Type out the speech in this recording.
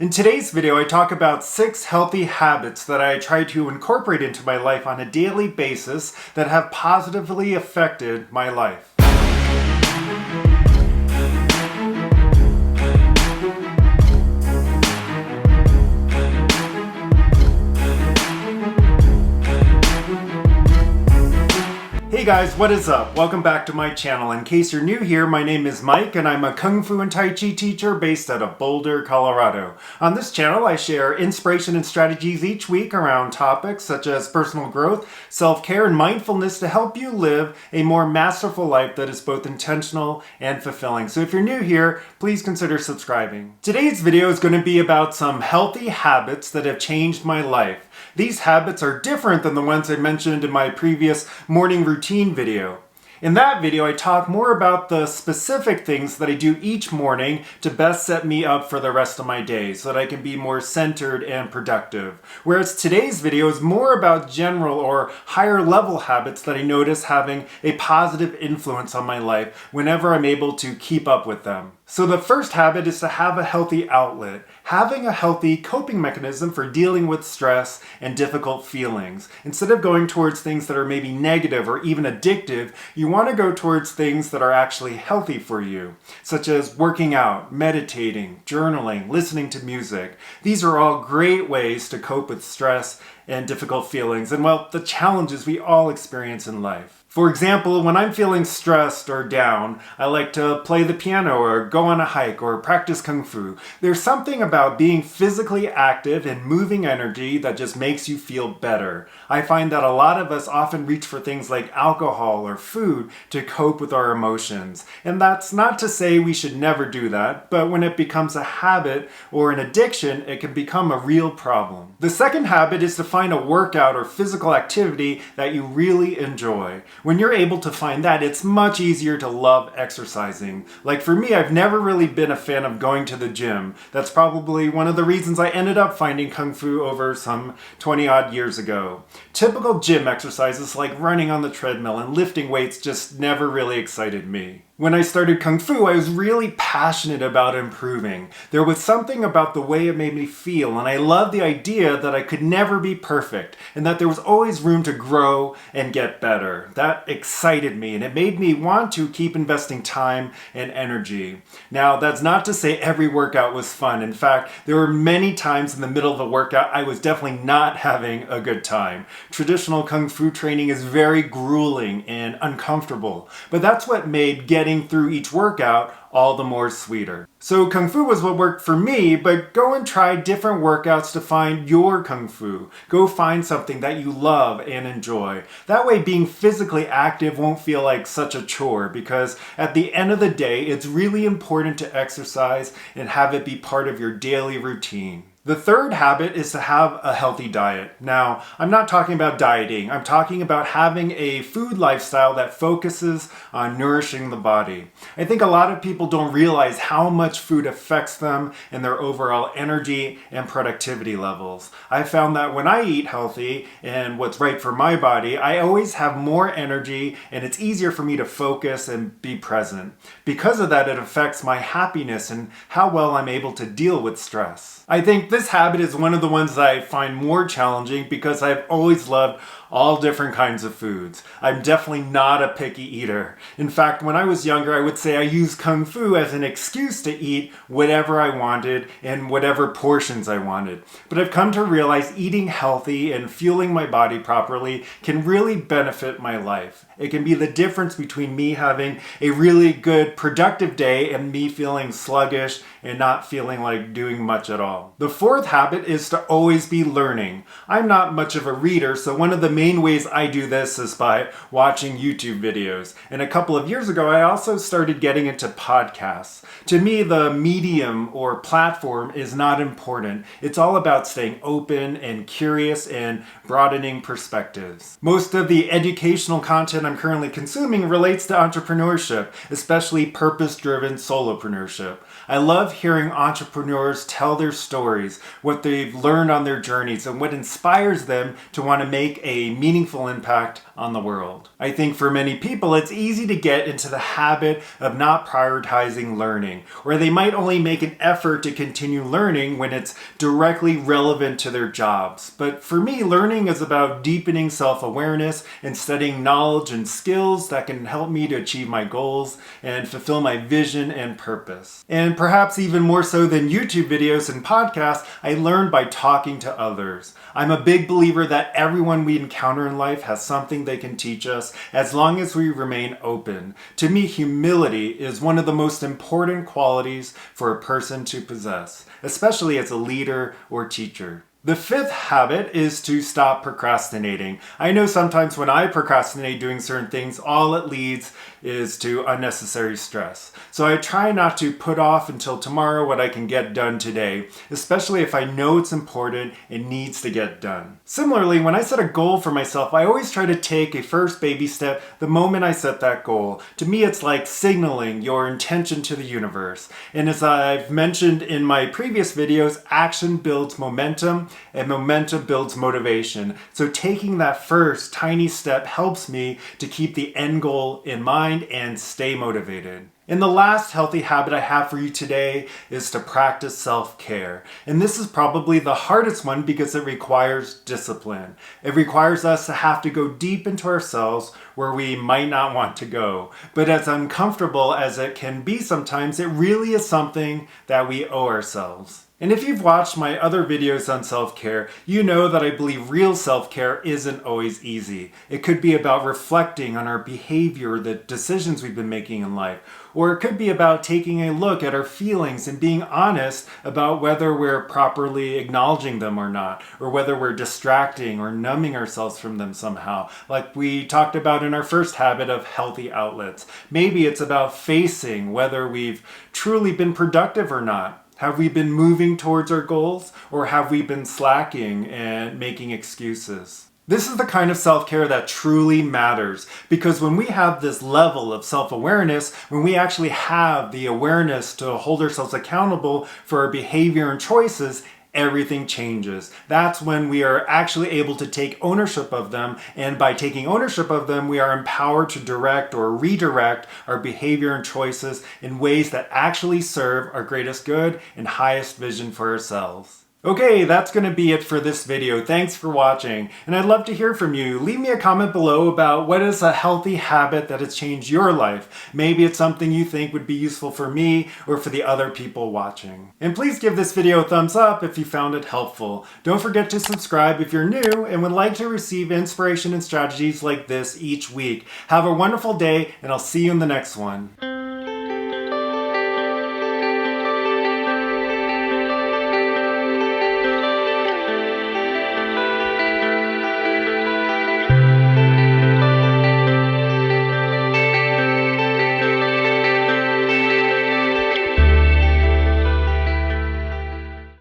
In today's video, I talk about 6 healthy habits that I try to incorporate into my life on a daily basis that have positively affected my life. Hey guys, what is up? Welcome back to my channel. In case you're new here, my name is Mike and I'm a Kung Fu and Tai Chi teacher based out of Boulder, Colorado. On this channel, I share inspiration and strategies each week around topics such as personal growth, self-care, and mindfulness to help you live a more masterful life that is both intentional and fulfilling. So if you're new here, please consider subscribing. Today's video is going to be about some healthy habits that have changed my life. These habits are different than the ones I mentioned in my previous morning routine video. In that video, I talk more about the specific things that I do each morning to best set me up for the rest of my day so that I can be more centered and productive. Whereas today's video is more about general or higher level habits that I notice having a positive influence on my life whenever I'm able to keep up with them. So the first habit is to have a healthy outlet, having a healthy coping mechanism for dealing with stress and difficult feelings. Instead of going towards things that are maybe negative or even addictive, you want to go towards things that are actually healthy for you, such as working out, meditating, journaling, listening to music. These are all great ways to cope with stress and difficult feelings and, well, the challenges we all experience in life. For example, when I'm feeling stressed or down, I like to play the piano or go on a hike or practice Kung Fu. There's something about being physically active and moving energy that just makes you feel better. I find that a lot of us often reach for things like alcohol or food to cope with our emotions. And that's not to say we should never do that, but when it becomes a habit or an addiction, it can become a real problem. The second habit is to find a workout or physical activity that you really enjoy. When you're able to find that, it's much easier to love exercising. Like for me, I've never really been a fan of going to the gym. That's probably one of the reasons I ended up finding Kung Fu over some 20 odd years ago. Typical gym exercises like running on the treadmill and lifting weights just never really excited me. When I started Kung Fu, I was really passionate about improving. There was something about the way it made me feel, and I loved the idea that I could never be perfect, and that there was always room to grow and get better. That excited me, and it made me want to keep investing time and energy. Now, that's not to say every workout was fun. In fact, there were many times in the middle of a workout I was definitely not having a good time. Traditional Kung Fu training is very grueling and uncomfortable, but that's what made getting through each workout all the more sweeter. So Kung Fu was what worked for me, but go and try different workouts to find your Kung Fu. Go find something that you love and enjoy. That way being physically active won't feel like such a chore, because at the end of the day, it's really important to exercise and have it be part of your daily routine. The third habit is to have a healthy diet. Now, I'm not talking about dieting. I'm talking about having a food lifestyle that focuses on nourishing the body. I think a lot of people don't realize how much food affects them and their overall energy and productivity levels. I found that when I eat healthy and what's right for my body, I always have more energy and it's easier for me to focus and be present. Because of that, it affects my happiness and how well I'm able to deal with stress. I think this habit is one of the ones that I find more challenging because I've always loved all different kinds of foods. I'm definitely not a picky eater. In fact, when I was younger, I would say I used Kung Fu as an excuse to eat whatever I wanted and whatever portions I wanted. But I've come to realize eating healthy and fueling my body properly can really benefit my life. It can be the difference between me having a really good, productive day and me feeling sluggish and not feeling like doing much at all. The fourth habit is to always be learning. I'm not much of a reader, so one of the main ways I do this is by watching YouTube videos. And a couple of years ago, I also started getting into podcasts. To me, the medium or platform is not important. It's all about staying open and curious and broadening perspectives. Most of the educational content I'm currently consuming relates to entrepreneurship, especially purpose-driven solopreneurship. I love love hearing entrepreneurs tell their stories, what they've learned on their journeys, and what inspires them to want to make a meaningful impact on the world. I think for many people, it's easy to get into the habit of not prioritizing learning, or they might only make an effort to continue learning when it's directly relevant to their jobs. But for me, learning is about deepening self-awareness and studying knowledge and skills that can help me to achieve my goals and fulfill my vision and purpose. And perhaps even more so than YouTube videos and podcasts, I learn by talking to others. I'm a big believer that everyone we encounter in life has something they can teach us as long as we remain open. To me, humility is one of the most important qualities for a person to possess, especially as a leader or teacher. The fifth habit is to stop procrastinating. I know sometimes when I procrastinate doing certain things, all it leads is to unnecessary stress. So I try not to put off until tomorrow what I can get done today, especially if I know it's important and needs to get done. Similarly, when I set a goal for myself, I always try to take a first baby step the moment I set that goal. To me, it's like signaling your intention to the universe. And as I've mentioned in my previous videos, action builds momentum, and momentum builds motivation. So taking that first tiny step helps me to keep the end goal in mind and stay motivated. And the last healthy habit I have for you today is to practice self-care. And this is probably the hardest one because it requires discipline. It requires us to have to go deep into ourselves where we might not want to go. But as uncomfortable as it can be sometimes, it really is something that we owe ourselves. And if you've watched my other videos on self-care, you know that I believe real self-care isn't always easy. It could be about reflecting on our behavior, the decisions we've been making in life. Or it could be about taking a look at our feelings and being honest about whether we're properly acknowledging them or not, or whether we're distracting or numbing ourselves from them somehow, like we talked about in our first habit of healthy outlets. Maybe it's about facing whether we've truly been productive or not. Have we been moving towards our goals, or have we been slacking and making excuses? This is the kind of self-care that truly matters, because when we have this level of self-awareness, when we actually have the awareness to hold ourselves accountable for our behavior and choices, everything changes. That's when we are actually able to take ownership of them, and by taking ownership of them, we are empowered to direct or redirect our behavior and choices in ways that actually serve our greatest good and highest vision for ourselves. Okay, that's going to be it for this video. Thanks for watching, and I'd love to hear from you. Leave me a comment below about what is a healthy habit that has changed your life. Maybe it's something you think would be useful for me or for the other people watching. And please give this video a thumbs up if you found it helpful. Don't forget to subscribe if you're new and would like to receive inspiration and strategies like this each week. Have a wonderful day, and I'll see you in the next one.